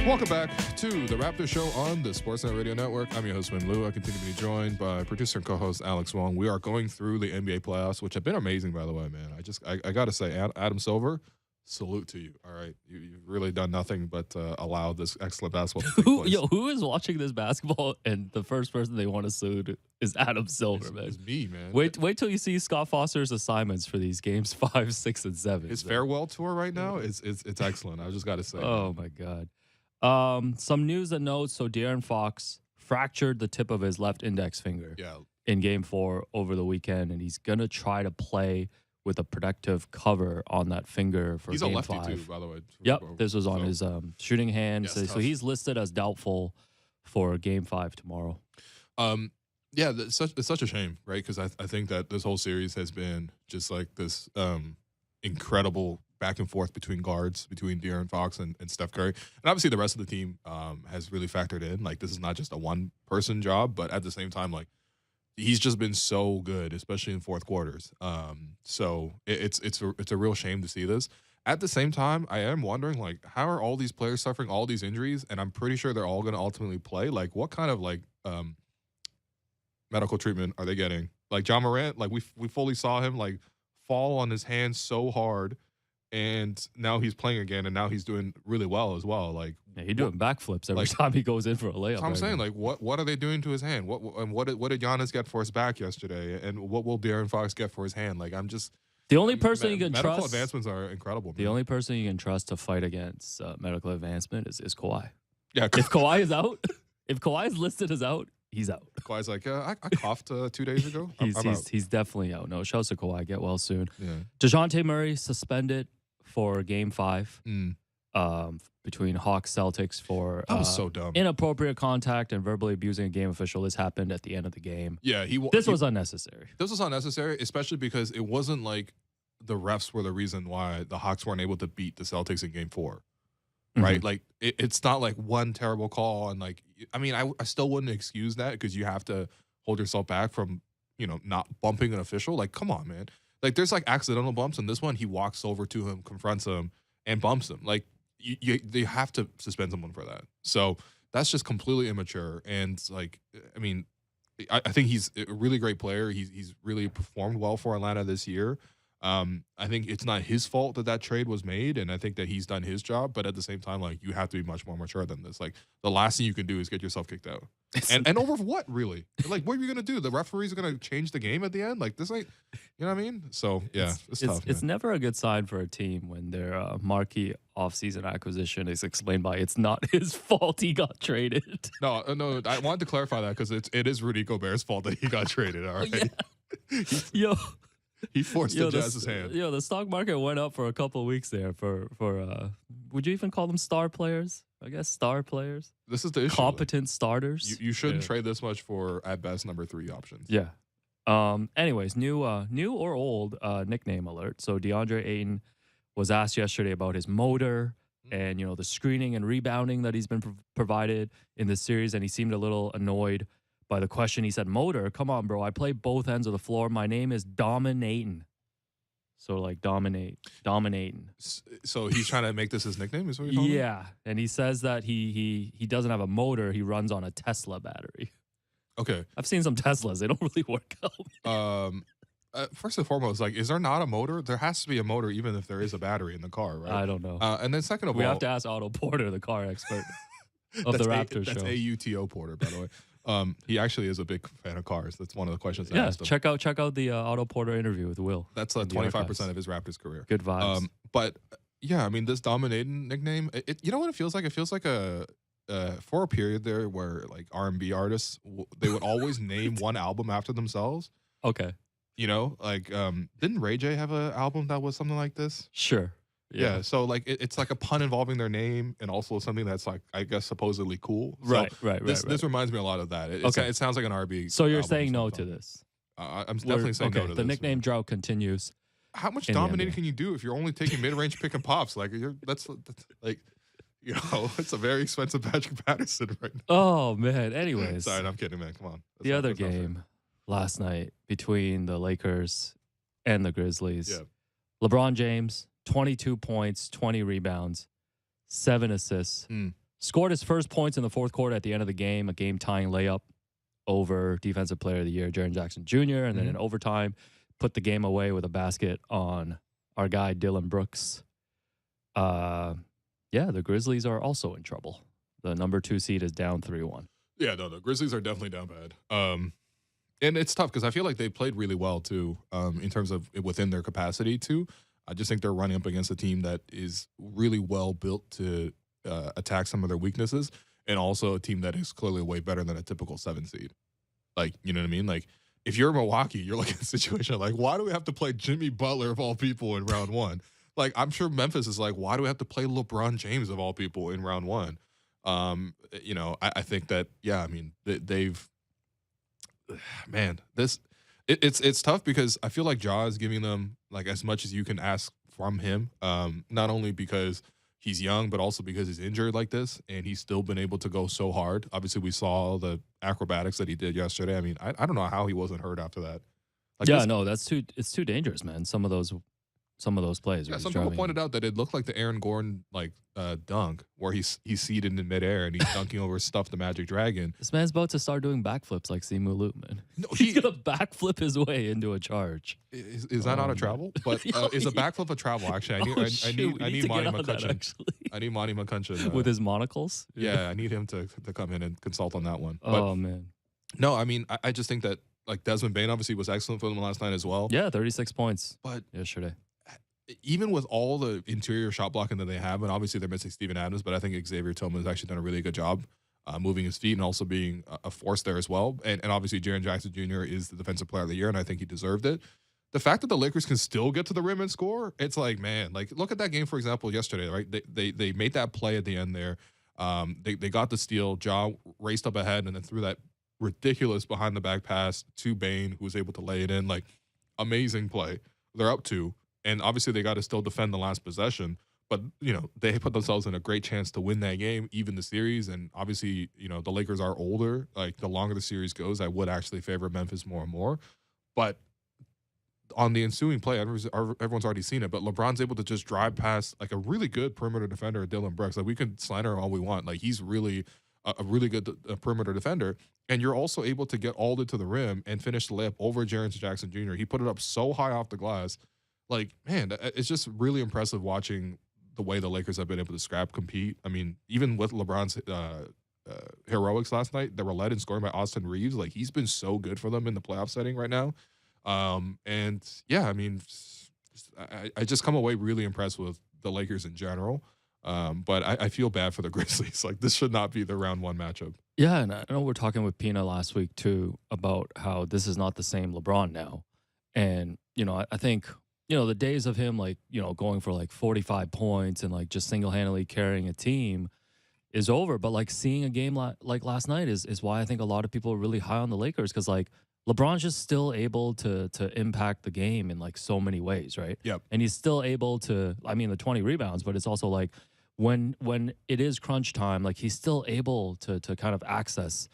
Welcome back to the Raptors Show on the Sportsnet Radio Network. I'm your host, Win Liu. I continue to be joined by producer and co-host Alex Wong. We are going through the NBA playoffs, which have been amazing, by the way, man. I got to say, Adam Silver, salute to you. All right, you've really done nothing but allow this excellent basketball to take place. Who is watching this basketball and the first person they want to salute is Adam Silver, man? It's me, man. Wait till you see Scott Foster's assignments for these games 5, 6, and 7. His farewell tour right now is it's excellent. I just got to say. Oh my God. Some news and notes. So De'Aaron Fox fractured the tip of his left index finger in Game 4 over the weekend, and he's gonna try to play with a protective cover on that finger for He's Game a lefty 5. too, by the way. Yep, this was on his shooting hand. Yeah, So he's listed as doubtful for Game 5 tomorrow. Yeah, it's such a shame, right? Because I think that this whole series has been just like this incredible back and forth between guards, between De'Aaron Fox and Steph Curry. And obviously the rest of the team has really factored in. Like, this is not just a one-person job, but at the same time, like, he's just been so good, especially in fourth quarters. So it's a real shame to see this. At the same time, I am wondering, like, how are all these players suffering all these injuries? And I'm pretty sure they're all going to ultimately play. Like, what kind of, like, medical treatment are they getting? Like, Ja Morant, like, we fully saw him, like, fall on his hands so hard, and now he's playing again, and now he's doing really well as well. Like, yeah, he's doing backflips every time he goes in for a layup. That's what I'm saying. Like, what are they doing to his hand? What did Giannis get for his back yesterday? And what will De'Aaron Fox get for his hand? Like, I'm just the only person you can medical trust. Advancements are incredible. The only person you can trust to fight against medical advancement is Kawhi. Yeah, if Kawhi is out, if Kawhi is listed as out, he's out. Kawhi's like, I coughed 2 days ago. He's definitely out. No, shouts to Kawhi. Get well soon. Yeah. DeJounte Murray suspended for Game 5 between Hawks Celtics for that was so dumb. Inappropriate contact and verbally abusing a game official. This happened at the end of the game. Yeah, this was unnecessary. This was unnecessary, especially because it wasn't like the refs were the reason why the Hawks weren't able to beat the Celtics in Game 4. Right? Like, it's not like one terrible call. And, like, I mean, I still wouldn't excuse that because you have to hold yourself back from, not bumping an official. Like, come on, man. Like, there's, like, accidental bumps. And this one, he walks over to him, confronts him, and bumps him. Like, they have to suspend someone for that. So that's just completely immature. And, like, I mean, I think he's a really great player. He's really performed well for Atlanta this year. I think it's not his fault that trade was made, and I think that he's done his job. But at the same time, like, you have to be much more mature than this. Like, the last thing you can do is get yourself kicked out. And over what, really? Like, what are you gonna do? The referees are gonna change the game at the end? Like, this ain't, you know what I mean? So yeah, it's tough. It's never a good sign for a team when their marquee offseason acquisition is explained by it's not his fault he got traded. No, I wanted to clarify that because it is Rudy Gobert's fault that he got traded. All right, yeah. He forced the Jazz's hand. The stock market went up for a couple of weeks there for would you even call them star players? I guess star players. This is the issue. Competent starters. You shouldn't trade this much for, at best, number 3 options. Yeah. Anyways, new or old nickname alert. So DeAndre Ayton was asked yesterday about his motor and, the screening and rebounding that he's been provided in this series, and he seemed a little annoyed by the question. He said, motor, come on, bro. I play both ends of the floor. My name is Dominatin'. So, like, dominating. So he's trying to make this his nickname, is what you're calling him? Yeah. And he says that he doesn't have a motor. He runs on a Tesla battery. Okay. I've seen some Teslas. They don't really work out. First and foremost, like, is there not a motor? There has to be a motor even if there is a battery in the car, right? I don't know. And then second of all... We have to ask Otto Porter, the car expert of the Raptors Show. That's AUTO Porter, by the way. He actually is a big fan of cars. That's one of the questions I asked him. check out the Otto Porter interview with Will. That's 25% of his Raptors career. Good vibes. But yeah, I mean, this dominating nickname, you know what it feels like? It feels like for a period there where, like, R&B artists, they would always name one album after themselves. Okay. Like, didn't Ray J have an album that was something like this? Sure. Yeah, so, like, it's like a pun involving their name and also something that's, like, I guess supposedly cool. Right. This reminds me a lot of that. It sounds like an R&B. So you're saying no to this? I'm definitely saying no to this. The nickname drought continues. How much dominating can you do if you're only taking mid-range pick and pops? Like, that's like, it's a very expensive Patrick Patterson right now. Oh, man. Anyways. Sorry, I'm kidding, man. Come on. The other game last night between the Lakers and the Grizzlies. Yeah. LeBron James, 22 points, 20 rebounds, 7 assists, Scored his first points in the fourth quarter at the end of the game, a game-tying layup over Defensive Player of the Year, Jaren Jackson Jr., and then in overtime, put the game away with a basket on our guy, Dylan Brooks. The Grizzlies are also in trouble. The number 2 seed is down 3-1. Yeah, no, the Grizzlies are definitely down bad. And it's tough because I feel like they played really well, too, in terms of within their capacity, too. I just think they're running up against a team that is really well built to attack some of their weaknesses, and also a team that is clearly way better than a typical 7 seed. Like, you know what I mean? Like, if you're Milwaukee, you're looking at a situation like, why do we have to play Jimmy Butler of all people in round 1? Like, I'm sure Memphis is like, why do we have to play LeBron James of all people in round 1? I think that, they've, man, it's tough because I feel like Ja is giving them like as much as you can ask from him. Not only because he's young, but also because he's injured like this, and he's still been able to go so hard. Obviously, we saw the acrobatics that he did yesterday. I mean, I don't know how he wasn't hurt after that. Like it's too dangerous, man. Some of those plays. Yeah, some people pointed out that it looked like the Aaron Gordon dunk where he's seated in midair and he's dunking over Stuff the Magic Dragon. This man's about to start doing backflips like Simu Liu, man. No, he's gonna backflip his way into a charge. Is that not a travel? But is a backflip a travel? Actually, I need Monty McCutcheon. I need Monty McCutcheon with his monocles. Yeah, I need him to come in and consult on that one. But, man. No, I mean I just think that like Desmond Bane obviously was excellent for them last night as well. Yeah, 36 points. But yesterday. Even with all the interior shot blocking that they have, and obviously they're missing Steven Adams, but I think Xavier Tillman has actually done a really good job moving his feet and also being a force there as well. And obviously Jaren Jackson Jr. is the Defensive Player of the Year, and I think he deserved it. The fact that the Lakers can still get to the rim and score, it's like, man, like look at that game, for example, yesterday, right? They made that play at the end there. They got the steal. Ja raced up ahead and then threw that ridiculous behind the back pass to Bane, who was able to lay it in. Like, amazing play. They're up 2. And obviously they got to still defend the last possession, but they put themselves in a great chance to win that game, even the series. And obviously, the Lakers are older. Like the longer the series goes, I would actually favor Memphis more and more. But on the ensuing play, everyone's already seen it. But LeBron's able to just drive past like a really good perimeter defender, Dylan Brooks. Like we can slander him all we want. Like he's really a really good perimeter defender. And you're also able to get Alder to the rim and finish the layup over Jaren Jackson Jr. He put it up so high off the glass. Like, man, it's just really impressive watching the way the Lakers have been able to compete. I mean, even with LeBron's heroics last night, they were led in scoring by Austin Reeves. Like, he's been so good for them in the playoff setting right now. And, yeah, I mean, I just come away really impressed with the Lakers in general. But I feel bad for the Grizzlies. Like, this should not be the round 1 matchup. Yeah, and I know we're talking with Pina last week, too, about how this is not the same LeBron now. And, I think – the days of him, like, going for like 45 points and like just single-handedly carrying a team is over. But like seeing a game like last night is why I think a lot of people are really high on the Lakers, because like LeBron's just still able to impact the game in like so many ways, right? Yep. And he's still able to, I mean, the 20 rebounds, but it's also like when it is crunch time, like he's still able to kind of access,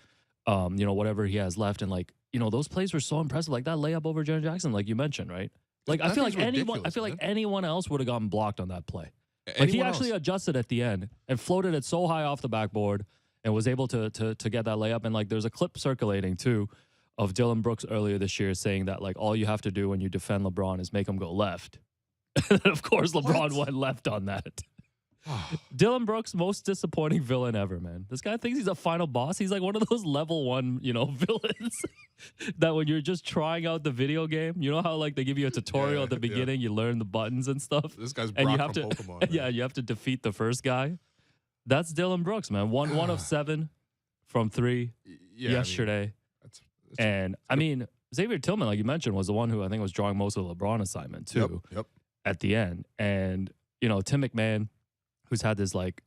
whatever he has left. And like, those plays were so impressive. Like that layup over Jaren Jackson, like you mentioned, right? Like I feel like anyone else would have gotten blocked on that play. Like he actually adjusted at the end and floated it so high off the backboard and was able to get that layup. And like there's a clip circulating too of Dylan Brooks earlier this year saying that like all you have to do when you defend LeBron is make him go left. And of course LeBron went left on that. Dylan Brooks, most disappointing villain ever, man. This guy thinks he's a final boss. He's like one of those level 1, villains that when you're just trying out the video game, you know how like they give you a tutorial at the beginning, you learn the buttons and stuff. This guy's Brock from Pokemon. Yeah, you have to defeat the first guy. That's Dylan Brooks, man. One of 7 from 3 yesterday. I mean, Xavier Tillman, like you mentioned, was the one who I think was drawing most of the LeBron assignment too. Yep. At the end, and Tim McMahon, who's had this like,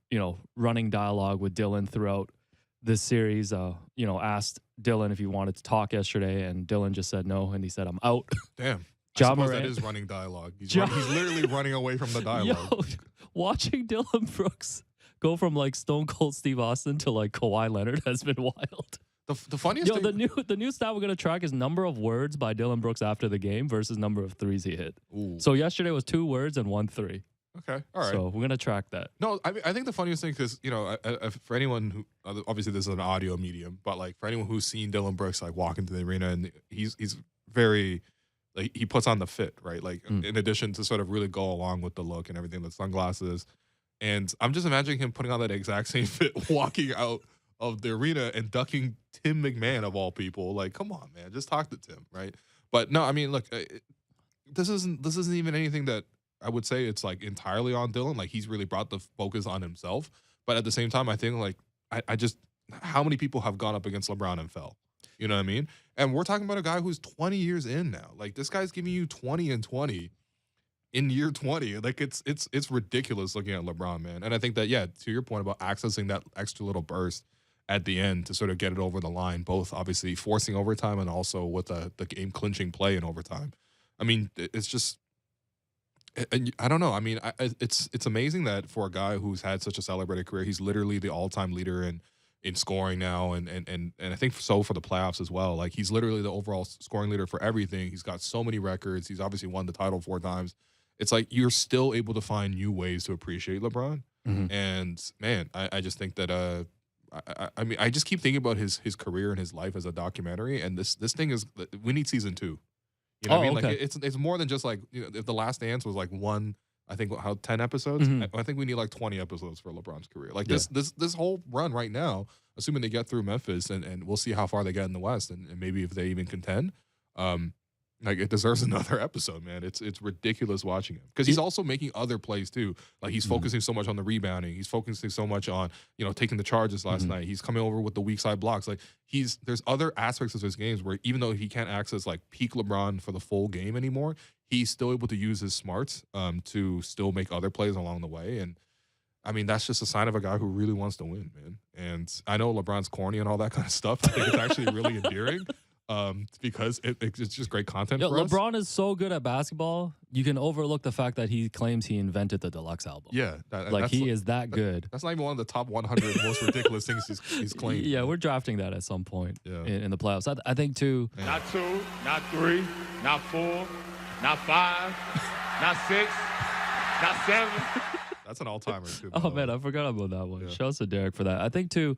running dialogue with Dylan throughout this series, asked Dylan if he wanted to talk yesterday, and Dylan just said no, and he said, I'm out. Damn. I suppose that is running dialogue. He's literally running away from the dialogue. Watching Dylan Brooks go from like Stone Cold Steve Austin to like Kawhi Leonard has been wild. The funniest thing... the new stat we're going to track is number of words by Dylan Brooks after the game versus number of threes he hit. Ooh. So yesterday was 2 words and 1 3. Okay. All right. So we're gonna track that. No, I think the funniest thing, because for anyone who, obviously this is an audio medium, but like for anyone who's seen Dylan Brooks like walk into the arena, and he's very, like, he puts on the fit, right? Like in addition to sort of really go along with the look and everything, the sunglasses, and I'm just imagining him putting on that exact same fit, walking out of the arena and ducking Tim McMahon of all people. Like, come on, man, just talk to Tim, right? But no, I mean, look, this isn't even anything that I would say it's like entirely on Dylan. Like, he's really brought the focus on himself. But at the same time, I think like I just, how many people have gone up against LeBron and fell? You know what I mean? And we're talking about a guy who's 20 years in now. Like, this guy's giving you 20 and 20 in year 20. Like, it's ridiculous looking at LeBron, man. And I think that, yeah, to your point about accessing that extra little burst at the end to sort of get it over the line, both obviously forcing overtime and also with the game clinching play in overtime. I mean, it's just, I don't know. I mean, it's amazing that for a guy who's had such a celebrated career, he's literally the all-time leader in scoring now, and I think so for the playoffs as well. Like, he's literally the overall scoring leader for everything. He's got so many records. He's obviously won the title 4 times. It's like you're still able to find new ways to appreciate LeBron. And man, I just think that I mean, I just keep thinking about his career and his life as a documentary, and this thing is, we need season 2. You know what I mean? Okay. Like, it's more than just like, if The Last Dance was like 10 episodes. I think we need like 20 episodes for LeBron's career. Like, this whole run right now, assuming they get through Memphis, and we'll see how far they get in the West, and maybe if they even contend. Like, it deserves another episode, man. It's ridiculous watching him, because he's also making other plays too. Like, he's focusing so much on the rebounding. He's focusing so much on, taking the charges last night. He's coming over with the weak side blocks. Like, there's other aspects of his games where, even though he can't access like peak LeBron for the full game anymore, he's still able to use his smarts to still make other plays along the way. And I mean, that's just a sign of a guy who really wants to win, man. And I know LeBron's corny and all that kind of stuff. I think it's actually really endearing. Because it's just great content for us. LeBron is so good at basketball, you can overlook the fact that he claims he invented the deluxe album. Yeah. He is that good. That's not even one of the top 100 most ridiculous things he's claimed. Yeah, we're drafting that at some point in the playoffs. I think, too. Yeah. Not 2, not 3, not 4, not 5, not 6, not 7. That's an all-timer, too. Oh, man, I forgot about that one. Yeah. Shouts to Derek for that. I think, too,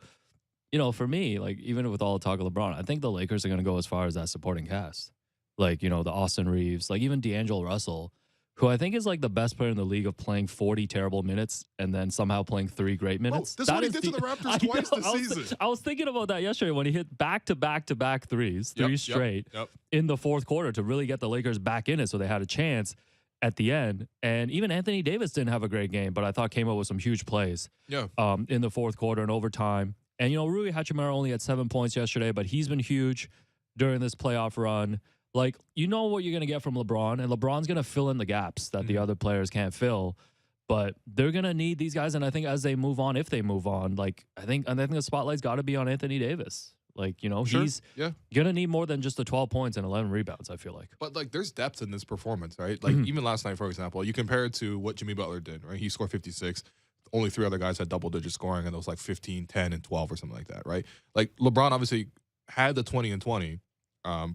for me, like, even with all the talk of LeBron, I think the Lakers are going to go as far as that supporting cast. Like, the Austin Reeves, like even D'Angelo Russell, who I think is like the best player in the league of playing 40 terrible minutes and then somehow playing 3 great minutes. This is what he did to the Raptors twice this season. I was thinking about that yesterday when he hit back-to-back threes, 3 straight in the fourth quarter to really get the Lakers back in it so they had a chance at the end. And even Anthony Davis didn't have a great game, but I thought came up with some huge plays in the fourth quarter and overtime. And, Rui Hachimura only had 7 points yesterday, but he's been huge during this playoff run. Like, what you're going to get from LeBron, and LeBron's going to fill in the gaps that the other players can't fill. But they're going to need these guys, and I think as they move on, if they move on, like, I think the spotlight's got to be on Anthony Davis. Like, Sure. He's going to need more than just the 12 points and 11 rebounds, I feel like. But, like, there's depth in this performance, right? Like, even last night, for example, you compare it to what Jimmy Butler did, right? He scored 56. Only 3 other guys had double-digit scoring, and it was like 15, 10, and 12 or something like that, right? Like, LeBron obviously had the 20 and 20,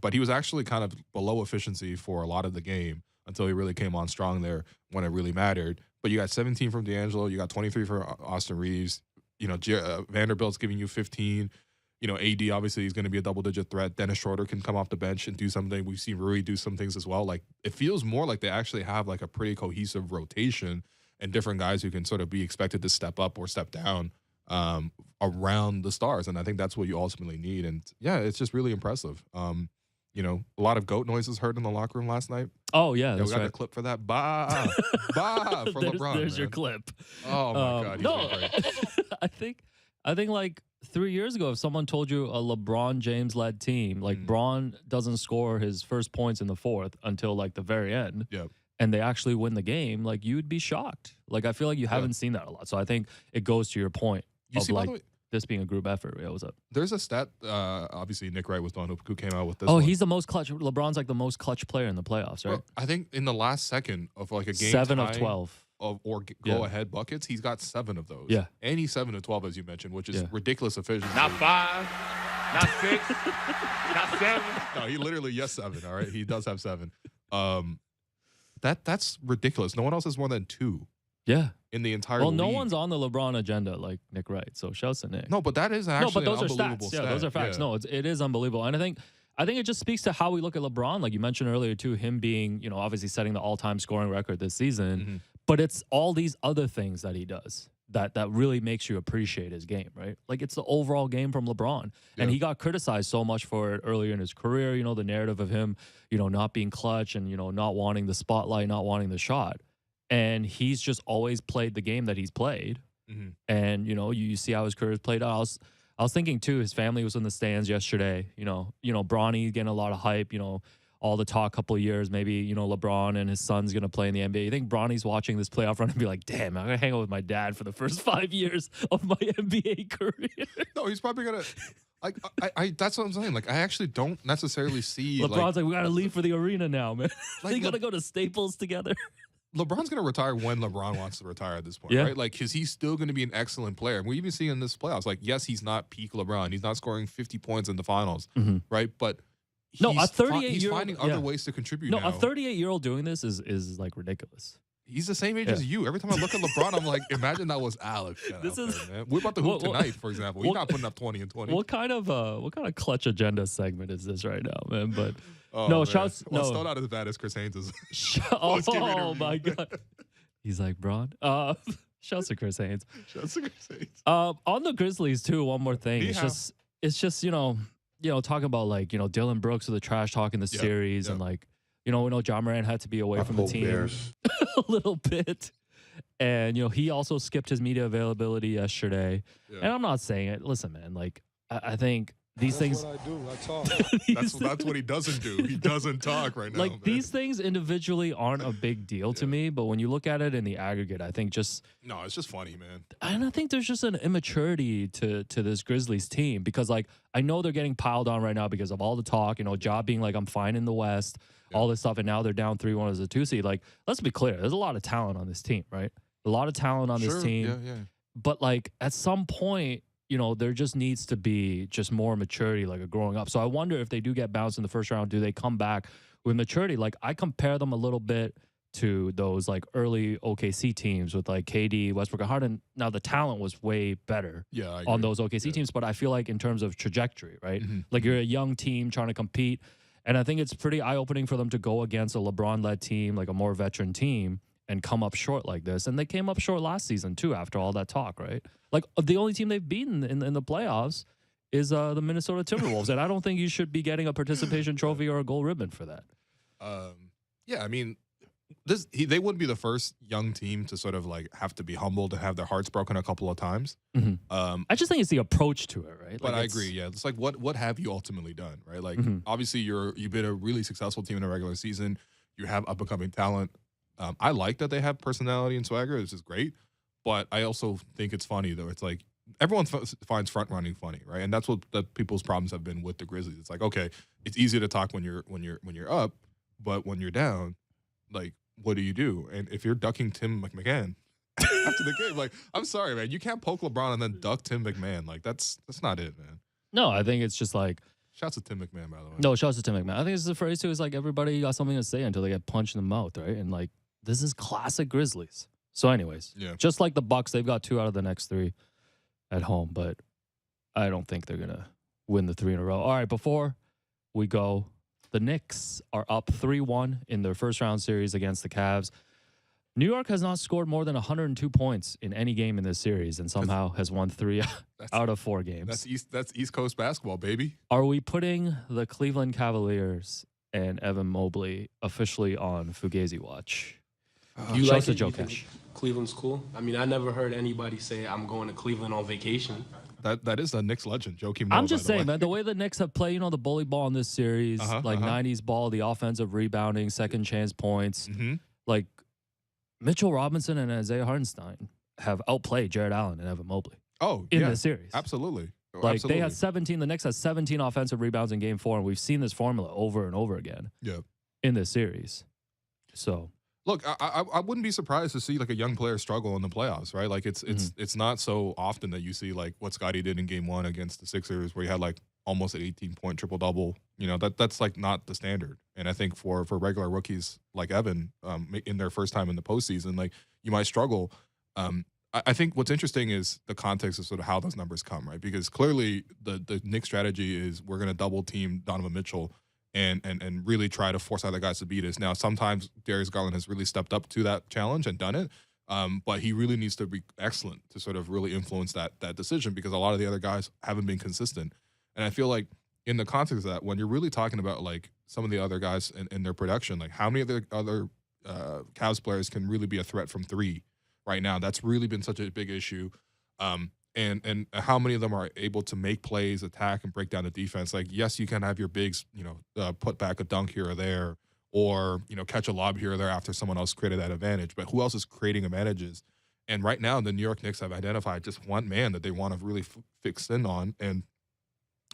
but he was actually kind of below efficiency for a lot of the game until he really came on strong there when it really mattered. But you got 17 from D'Angelo, you got 23 for Austin Reeves. Vanderbilt's giving you 15. AD obviously is going to be a double-digit threat. Dennis Schroeder can come off the bench and do something. We've seen Rui do some things as well. Like, it feels more like they actually have like a pretty cohesive rotation and different guys who can sort of be expected to step up or step down around the stars. And I think that's what you ultimately need. And, yeah, it's just really impressive. A lot of goat noises heard in the locker room last night. Oh, yeah, we got the clip for that. Bah, for LeBron. There's your clip. Oh, my God. No, I think like 3 years ago, if someone told you a LeBron James-led team, like Bron doesn't score his first points in the fourth until like the very end. Yeah. And they actually win the game, like, you'd be shocked. Like, I feel like you haven't seen that a lot. So I think it goes to your point of, like, this being a group effort. Yeah, what's up? There's a stat, obviously, Nick Wright was the one who came out with this one. one. He's the most clutch. LeBron's, like, the most clutch player in the playoffs, right? Well, I think in the last second of, like, a game 7 of 12. Go-ahead buckets, he's got 7 of those. Yeah. And he's 7 of 12, as you mentioned, which is ridiculous efficiency. Not 5, not 6, not 7. No, he literally, 7, all right? He does have 7. That's ridiculous. No one else has more than 2. Yeah. in the entire Well, league. no one's on the LeBron agenda like Nick Wright, so shouts to Nick. No, but that is actually but those an are unbelievable stats. stat. Yeah, those are facts. Yeah. No, it is unbelievable. And I think it just speaks to how we look at LeBron. Like you mentioned earlier, too, him being, obviously setting the all-time scoring record this season. But it's all these other things that he does that really makes you appreciate his game, right? Like it's the overall game from LeBron. And he got criticized so much for it earlier in his career, the narrative of him, not being clutch and, not wanting the spotlight, not wanting the shot. And he's just always played the game that he's played. And, you see how his career has played out. I was thinking, too, his family was in the stands yesterday. Bronny getting a lot of hype, all the talk couple of years, maybe, LeBron and his son's going to play in the NBA. You think Bronny's watching this playoff run and be like, damn, I'm going to hang out with my dad for the first 5 years of my NBA career? No, he's probably going to. Like, I that's what I'm saying. Like, I actually don't necessarily see. LeBron's like we got to leave for the arena now, man. Like, they got to go to Staples together. LeBron's going to retire when LeBron wants to retire at this point, right? Like, because he's still going to be an excellent player. And we even see in this playoffs, like, yes, he's not peak LeBron. He's not scoring 50 points in the finals, right? But a 38-year-old, he's finding other ways to contribute now. A 38-year-old doing this is like ridiculous. He's the same age as you. Every time I look at LeBron, I'm like, imagine that was Alex. Man. We're about to hoop tonight, for example. He's not putting up 20 and 20. What kind of clutch agenda segment is this right now, man? But shouts. Well, still not as bad as Chris Haynes is. Oh my God. He's like, Bron. Shouts to Chris Haynes. Shouts to Chris Haynes. On the Grizzlies too. One more thing. It's just talking about like Dylan Brooks with the trash talk in the series and like. We know John Moran had to be away from the team a little bit. And, he also skipped his media availability yesterday. Yeah. And I'm not saying it. Listen, man, like, I think these things. That's what I do. I talk. that's what he doesn't do. He doesn't talk right now. Like, man. These things individually aren't a big deal to me. But when you look at it in the aggregate, I think just. No, it's just funny, man. And I think there's just an immaturity to this Grizzlies team. Because, like, I know they're getting piled on right now because of all the talk. Ja being like, I'm fine in the West. All this stuff, and now they're down 3-1 as a 2 seed. Like, let's be clear, there's a lot of talent on this team, right? A lot of talent on this team. Yeah. But like at some point, there just needs to be just more maturity, like a growing up. So I wonder if they do get bounced in the first round, do they come back with maturity? Like I compare them a little bit to those like early OKC teams with like KD, Westbrook, and Harden. Now the talent was way better on those OKC teams, but I feel like in terms of trajectory, right? Like you're a young team trying to compete. And I think it's pretty eye-opening for them to go against a LeBron-led team, like a more veteran team, and come up short like this. And they came up short last season, too, after all that talk, right? Like, the only team they've beaten in the playoffs is the Minnesota Timberwolves. And I don't think you should be getting a participation trophy or a gold ribbon for that. Yeah, I mean, they wouldn't be the first young team to sort of, like, have to be humbled and have their hearts broken a couple of times. I just think it's the approach to it, right? But like I agree, yeah. It's like, what have you ultimately done, right? Like, obviously, you've been a really successful team in a regular season. You have up-and-coming talent. I like that they have personality and swagger. This is great. But I also think it's funny, though. It's like, everyone finds front-running funny, right? And that's what people's problems have been with the Grizzlies. It's like, okay, it's easy to talk when you're up, but when you're down, like, what do? And if you're ducking Tim McMahon after the game, like, I'm sorry, man, you can't poke LeBron and then duck Tim McMahon. Like, that's not it, man. No, I think it's just like. Shouts to Tim McMahon, by the way. No, shouts to Tim McMahon. I think it's the phrase too. Is like everybody got something to say until they get punched in the mouth, right? And like this is classic Grizzlies. So, anyways, just like the Bucks, they've got 2 out of the next 3 at home, but I don't think they're gonna win the 3 in a row. All right, before we go. The Knicks are up 3-1 in their first-round series against the Cavs. New York has not scored more than 102 points in any game in this series and somehow has won 3 out of 4 games. That's East Coast basketball, baby. Are we putting the Cleveland Cavaliers and Evan Mobley officially on Fugazi watch? You like it? Joe You think Cash. Cleveland's cool? I mean, I never heard anybody say I'm going to Cleveland on vacation. That is the Knicks legend, Joakim Noah. I'm just saying, man, the way the Knicks have played, the bully ball in this series, 90s ball, the offensive rebounding, second chance points, like Mitchell Robinson and Isaiah Hartenstein have outplayed Jared Allen and Evan Mobley. In this series. Absolutely. Like they had 17, the Knicks has 17 offensive rebounds in game 4, and we've seen this formula over and over again in this series. So look, I wouldn't be surprised to see like a young player struggle in the playoffs, right? Like it's not so often that you see like what Scottie did in game 1 against the Sixers, where he had like almost an 18-point triple-double. You know, that's like not the standard. And I think for regular rookies like Evan, in their first time in the postseason, like you might struggle. I think what's interesting is the context of sort of how those numbers come, right? Because clearly the Knicks strategy is we're going to double team Donovan Mitchell and really try to force other guys to beat us. Now, sometimes Darius Garland has really stepped up to that challenge and done it, but he really needs to be excellent to sort of really influence that decision, because a lot of the other guys haven't been consistent. And I feel like in the context of that, when you're really talking about like some of the other guys in their production, like how many of the other Cavs players can really be a threat from three right now? That's really been such a big issue. And how many of them are able to make plays, attack, and break down the defense? Like, yes, you can have your bigs, put back a dunk here or there, or, catch a lob here or there after someone else created that advantage. But who else is creating advantages? And right now, the New York Knicks have identified just one man that they want to really fix in on, and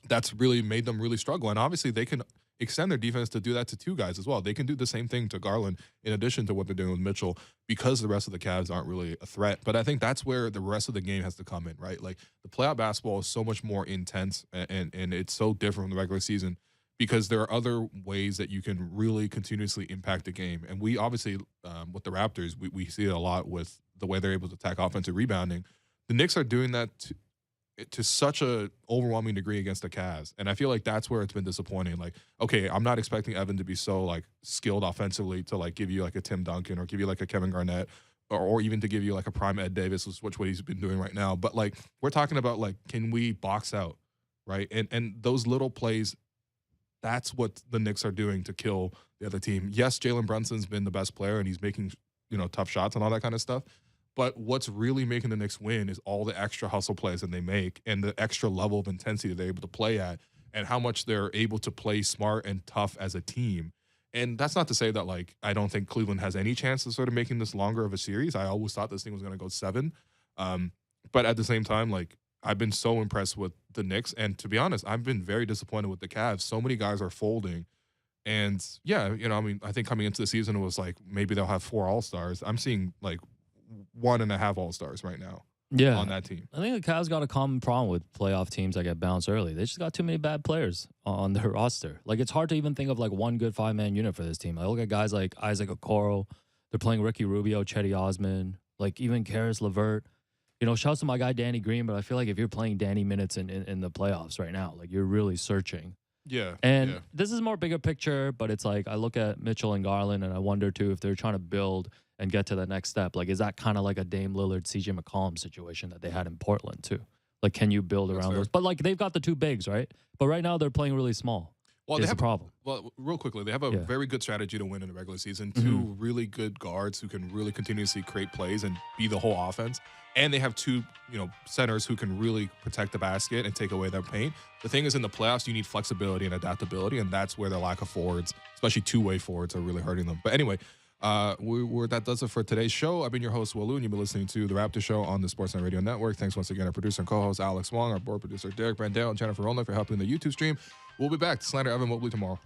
that's really made them really struggle. And obviously, they can extend their defense to do that to two guys as well. They can do the same thing to Garland in addition to what they're doing with Mitchell, because the rest of the Cavs aren't really a threat. But I think that's where the rest of the game has to come in, right? Like, the playoff basketball is so much more intense, and it's so different from the regular season, because there are other ways that you can really continuously impact the game. And we obviously, with the Raptors, we see it a lot with the way they're able to attack offensive rebounding. The Knicks are doing that to such a overwhelming degree against the Cavs. And I feel like that's where it's been disappointing. Like, okay, I'm not expecting Evan to be so like skilled offensively to like give you like a Tim Duncan or give you like a Kevin Garnett, or even to give you like a prime Ed Davis, which what he's been doing right now. But like, we're talking about like, can we box out, right? And those little plays, that's what the Knicks are doing to kill the other team. Yes, Jalen Brunson's been the best player and he's making, tough shots and all that kind of stuff. But what's really making the Knicks win is all the extra hustle plays that they make and the extra level of intensity they're able to play at, and how much they're able to play smart and tough as a team. And that's not to say that, like, I don't think Cleveland has any chance of sort of making this longer of a series. I always thought this thing was going to go 7. But at the same time, like, I've been so impressed with the Knicks. And to be honest, I've been very disappointed with the Cavs. So many guys are folding. And, yeah, I think coming into the season, it was like maybe they'll have 4 All-Stars. I'm seeing, like, 1.5 All-Stars right now on that team. I think the Cavs got a common problem with playoff teams that get bounced early. They just got too many bad players on their roster. Like, it's hard to even think of like one good 5-man unit for this team. I look at guys like Isaac Okoro. They're playing Ricky Rubio, Chetty Osman, like even Karis LeVert. Shouts to my guy Danny Green, but I feel like if you're playing Danny minutes in the playoffs right now, like, you're really searching. Yeah. And this is more bigger picture, but it's like I look at Mitchell and Garland and I wonder too if they're trying to build and get to the next step. Like, is that kind of like a Dame Lillard, CJ McCollum situation that they had in Portland too? Like, can you build around those? But like, they've got the 2 bigs, right? But right now they're playing really small. Well, they have a problem. Well, real quickly, they have a very good strategy to win in the regular season. 2 really good guards who can really continuously create plays and be the whole offense. And they have 2, centers who can really protect the basket and take away their paint. The thing is, in the playoffs, you need flexibility and adaptability, and that's where the lack of forwards, especially two-way forwards, are really hurting them. But anyway, that does it for today's show. I've been your host, Will, and you've been listening to The Raptors Show on the Sportsnet Radio Network. Thanks once again to our producer and co-host, Alex Wong, our board producer, Derek Brandale, and Jennifer Rolnick for helping the YouTube stream. We'll be back to Slander Evan Mobley tomorrow.